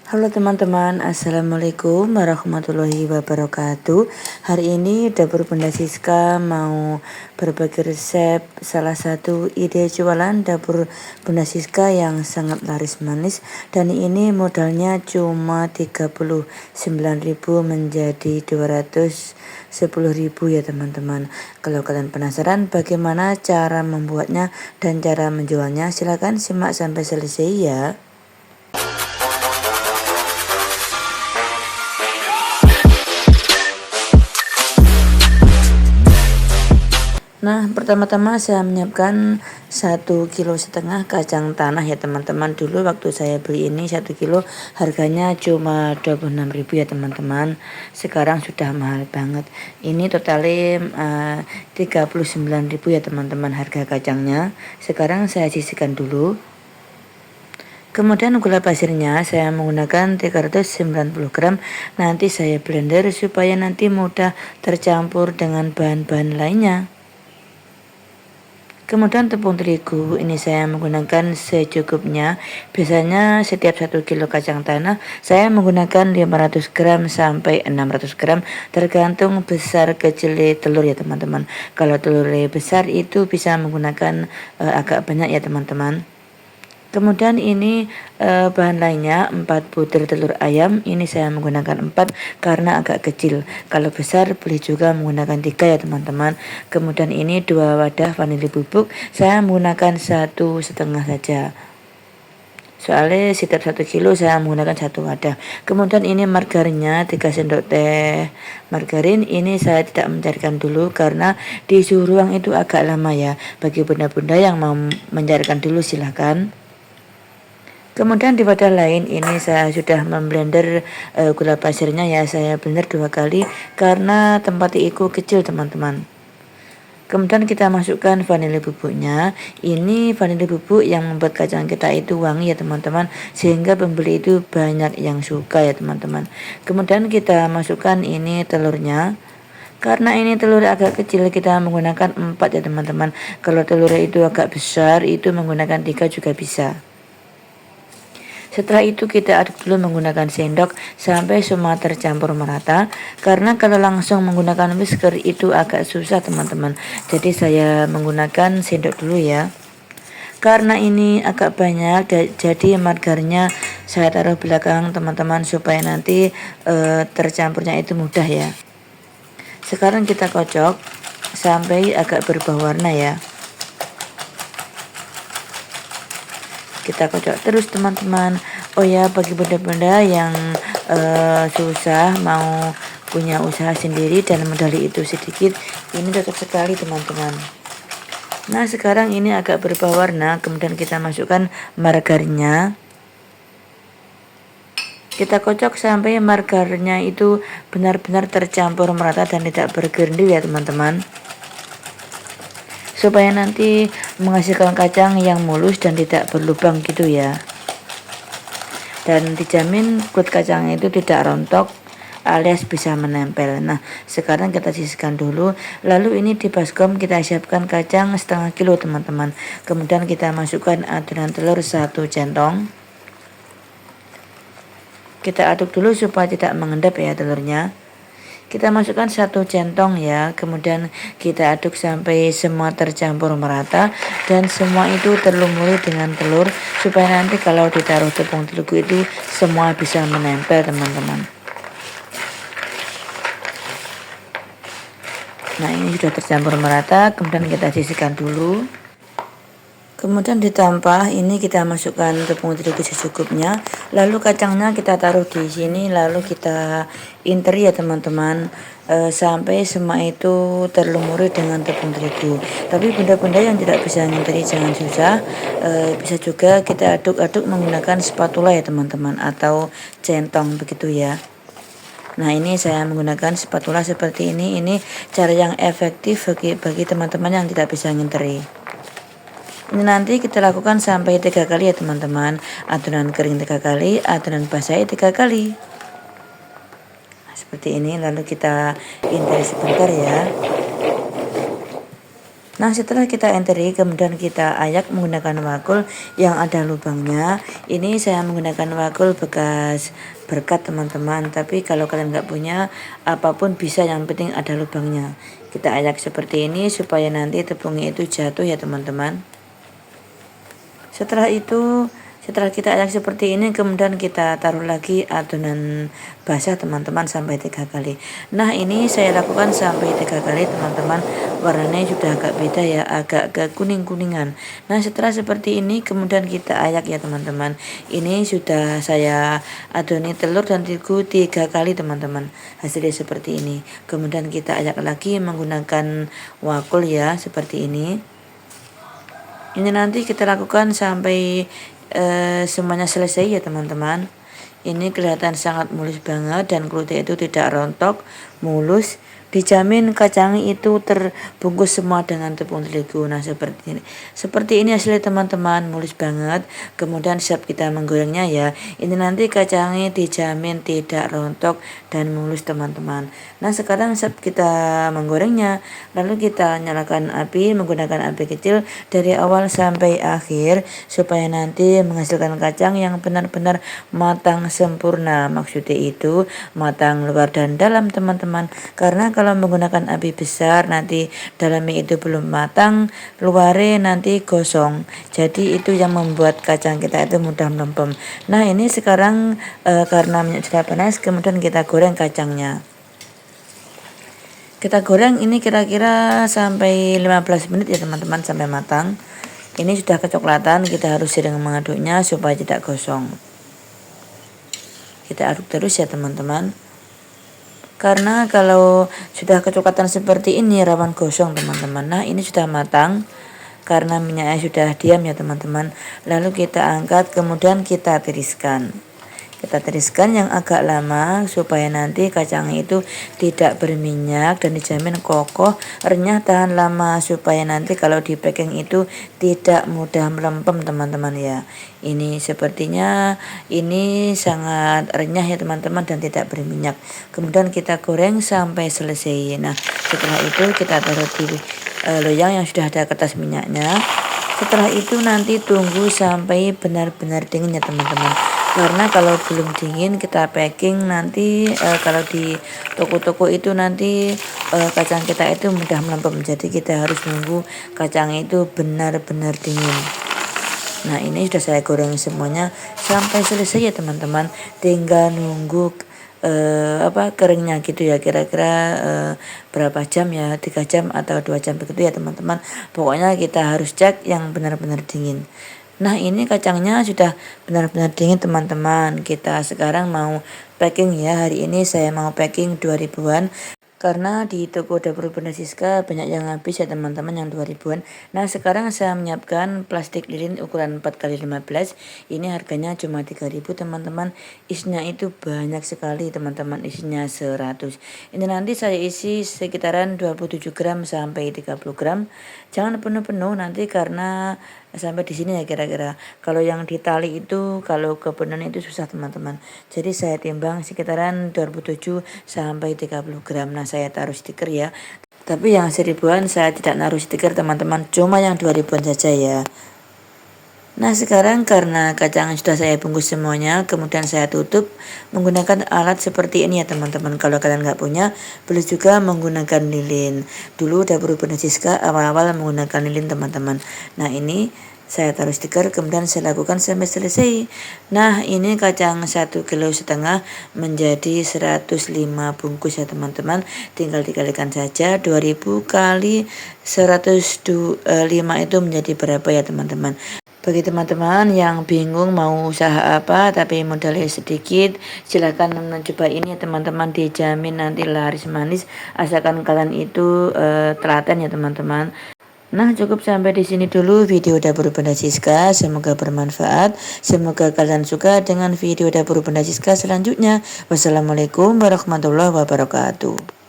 Halo teman-teman, Assalamualaikum warahmatullahi wabarakatuh. Hari ini Dapur Bunda Siska mau berbagi resep salah satu ide jualan Dapur Bunda Siska yang sangat laris manis. Dan ini modalnya cuma 39.000 menjadi 210.000 ya teman-teman. Kalau kalian penasaran bagaimana cara membuatnya dan cara menjualnya, silahkan simak sampai selesai ya. Nah, pertama-tama saya menyiapkan 1,5 kilo kacang tanah ya teman-teman. Dulu waktu saya beli ini 1 kilo harganya cuma 26.000 ya teman-teman. Sekarang sudah mahal banget. Ini totalnya 39.000 ya teman-teman harga kacangnya. Sekarang saya sisihkan dulu. Kemudian gula pasirnya saya menggunakan 390 gram. Nanti saya blender supaya nanti mudah tercampur dengan bahan-bahan lainnya. Kemudian tepung terigu ini saya menggunakan secukupnya. Biasanya setiap 1 kilo kacang tanah saya menggunakan 500 gram sampai 600 gram tergantung besar kecil telur ya teman-teman. Kalau telur besar itu bisa menggunakan agak banyak ya teman-teman. Kemudian ini bahan lainnya 4 butir telur ayam. Ini saya menggunakan 4 karena agak kecil. Kalau besar boleh juga menggunakan 3 ya teman-teman. Kemudian ini 2 wadah vanili bubuk. Saya menggunakan 1,5 saja. Soalnya setiap 1 kilo saya menggunakan 1 wadah. Kemudian ini margarinnya 3 sendok teh margarin. Ini saya tidak mencairkan dulu karena di suhu ruang itu agak lama ya. Bagi bunda-bunda yang mau mencairkan dulu silahkan. Kemudian di wadah lain ini saya sudah memblender gula pasirnya ya. Saya blender 2 kali karena tempat iku kecil teman-teman. Kemudian kita masukkan vanili bubuknya. Ini vanili bubuk yang membuat kacang kita itu wangi ya teman-teman, sehingga pembeli itu banyak yang suka ya teman-teman. Kemudian kita masukkan ini telurnya. Karena ini telur agak kecil kita menggunakan 4 ya teman-teman. Kalau telurnya itu agak besar itu menggunakan 3 juga bisa. Setelah itu kita aduk dulu menggunakan sendok sampai semua tercampur merata. Karena kalau langsung menggunakan whisker itu agak susah teman-teman. Jadi saya menggunakan sendok dulu ya. Karena ini agak banyak jadi margarinnya saya taruh belakang teman-teman supaya nanti tercampurnya itu mudah ya. Sekarang kita kocok sampai agak berubah warna ya. Kita kocok terus teman-teman. Oh ya, bagi bunda-bunda yang susah mau punya usaha sendiri dan modal itu sedikit, ini cocok sekali teman-teman. Nah, sekarang ini agak berubah warna. Kemudian kita masukkan margarinnya. Kita kocok sampai margarinnya itu benar-benar tercampur merata dan tidak bergerindil ya teman-teman, supaya nanti menghasilkan kacang yang mulus dan tidak berlubang gitu ya. Dan dijamin kulit kacangnya itu tidak rontok alias bisa menempel. Nah, sekarang kita sisihkan dulu. Lalu ini di baskom kita siapkan kacang setengah kilo teman-teman. Kemudian kita masukkan adonan telur 1 centong. Kita aduk dulu supaya tidak mengendap ya telurnya. Kita masukkan 1 centong ya. Kemudian kita aduk sampai semua tercampur merata dan semua itu terlumuri dengan telur supaya nanti kalau ditaruh tepung terigu itu semua bisa menempel teman-teman. Nah, ini sudah tercampur merata. Kemudian kita sisihkan dulu. Kemudian ditampah, ini kita masukkan tepung terigu secukupnya. Lalu kacangnya kita taruh di sini, lalu kita interi ya teman-teman, sampai semua itu terlumuri dengan tepung terigu. Tapi bunda-bunda yang tidak bisa nginteri jangan susah, bisa juga kita aduk-aduk menggunakan spatula ya teman-teman, atau centong begitu ya. Nah, ini saya menggunakan spatula seperti ini. Ini cara yang efektif bagi teman-teman yang tidak bisa nginteri. Ini nanti kita lakukan sampai 3 kali ya teman-teman. Adonan kering 3 kali, adonan basah 3 kali. Nah, seperti ini, lalu kita interi sebentar ya. Nah, setelah kita enteri kemudian kita ayak menggunakan wakul yang ada lubangnya. Ini saya menggunakan wakul bekas berkat teman-teman, tapi kalau kalian nggak punya apapun bisa, yang penting ada lubangnya. Kita ayak seperti ini supaya nanti tepungnya itu jatuh ya teman-teman. Setelah kita ayak seperti ini, kemudian kita taruh lagi adonan basah teman-teman sampai 3 kali. Nah, ini saya lakukan sampai 3 kali teman-teman. Warnanya sudah agak beda ya, agak ke kuning-kuningan. Nah, setelah seperti ini kemudian kita ayak ya teman-teman. Ini sudah saya adoni telur dan terigu 3 kali teman-teman. Hasilnya seperti ini. Kemudian kita ayak lagi menggunakan wakul ya, seperti ini. Ini nanti kita lakukan sampai semuanya selesai ya teman-teman. Ini kelihatan sangat mulus banget dan kulitnya itu tidak rontok, mulus. Dijamin kacang itu terbungkus semua dengan tepung terigu. Nah, seperti ini hasilnya teman-teman, mulus banget. Kemudian siap kita menggorengnya ya. Ini nanti kacangnya dijamin tidak rontok dan mulus teman-teman. Nah, sekarang siap kita menggorengnya. Lalu kita nyalakan api menggunakan api kecil dari awal sampai akhir supaya nanti menghasilkan kacang yang benar-benar matang sempurna. Maksudnya itu matang luar dan dalam teman-teman. Karena kalau menggunakan api besar nanti dalamnya itu belum matang, luarnya nanti gosong. Jadi itu yang membuat kacang kita itu mudah melempem. Nah, ini sekarang karena minyak sudah panas, kemudian kita goreng kacangnya. Kita goreng ini kira-kira sampai 15 menit ya teman-teman, sampai matang. Ini sudah kecoklatan, kita harus sering mengaduknya supaya tidak gosong. Kita aduk terus ya teman-teman. Karena kalau sudah kecoklatan seperti ini rawan gosong teman-teman. Nah, ini sudah matang karena minyaknya sudah diam ya teman-teman. Lalu kita angkat kemudian kita tiriskan. Kita tiriskan yang agak lama supaya nanti kacangnya itu tidak berminyak dan dijamin kokoh, renyah, tahan lama, supaya nanti kalau di packing itu tidak mudah melempem teman-teman ya. Ini sepertinya ini sangat renyah ya teman-teman dan tidak berminyak. Kemudian kita goreng sampai selesai. Nah, setelah itu kita taruh di loyang yang sudah ada kertas minyaknya. Setelah itu nanti tunggu sampai benar-benar dingin ya teman-teman. Karena kalau belum dingin kita packing nanti kalau di toko-toko itu nanti kacang kita itu mudah melempem. Jadi kita harus nunggu kacang itu benar-benar dingin. Nah, ini sudah saya goreng semuanya sampai selesai ya teman-teman. Tinggal nunggu keringnya gitu ya, kira-kira berapa jam ya, 3 jam atau 2 jam begitu ya teman-teman. Pokoknya kita harus cek yang benar-benar dingin. Nah, ini kacangnya sudah benar-benar dingin teman-teman. Kita sekarang mau packing ya. Hari ini saya mau packing 2000-an. Karena di toko dapur Bunda Siska banyak yang habis ya teman-teman, yang 2000-an. Nah, sekarang saya menyiapkan plastik lilin ukuran 4x15. Ini harganya cuma 3.000 teman-teman. Isinya itu banyak sekali teman-teman, isinya 100. Ini nanti saya isi sekitaran 27 gram sampai 30 gram. Jangan penuh-penuh nanti karena sampai di sini ya kira-kira. Kalau yang di tali itu kalau kepenuhan itu susah teman-teman. Jadi saya timbang sekitaran 27 sampai 30 gram. Nah, saya taruh stiker ya. Tapi yang 1000-an saya tidak naruh stiker teman-teman, cuma yang 2000-an saja ya. Nah, sekarang karena kacang sudah saya bungkus semuanya, kemudian saya tutup menggunakan alat seperti ini ya teman-teman. Kalau kalian nggak punya, boleh juga menggunakan lilin. Dulu dapur Bunda Siska awal-awal menggunakan lilin teman-teman. Nah, ini saya taruh stiker kemudian saya lakukan sampai selesai. Nah, ini kacang 1,5 kilo menjadi 105 bungkus ya teman-teman. Tinggal dikalikan saja 2000 kali 105 itu menjadi berapa ya teman-teman. Bagi teman-teman yang bingung mau usaha apa tapi modalnya sedikit, silahkan mencoba ini ya teman-teman, dijamin nanti laris manis asalkan kalian itu telaten ya teman-teman. Nah, cukup sampai di sini dulu video dapur Bunda Siska. Semoga bermanfaat. Semoga kalian suka dengan video dapur Bunda Siska selanjutnya. Wassalamualaikum warahmatullahi wabarakatuh.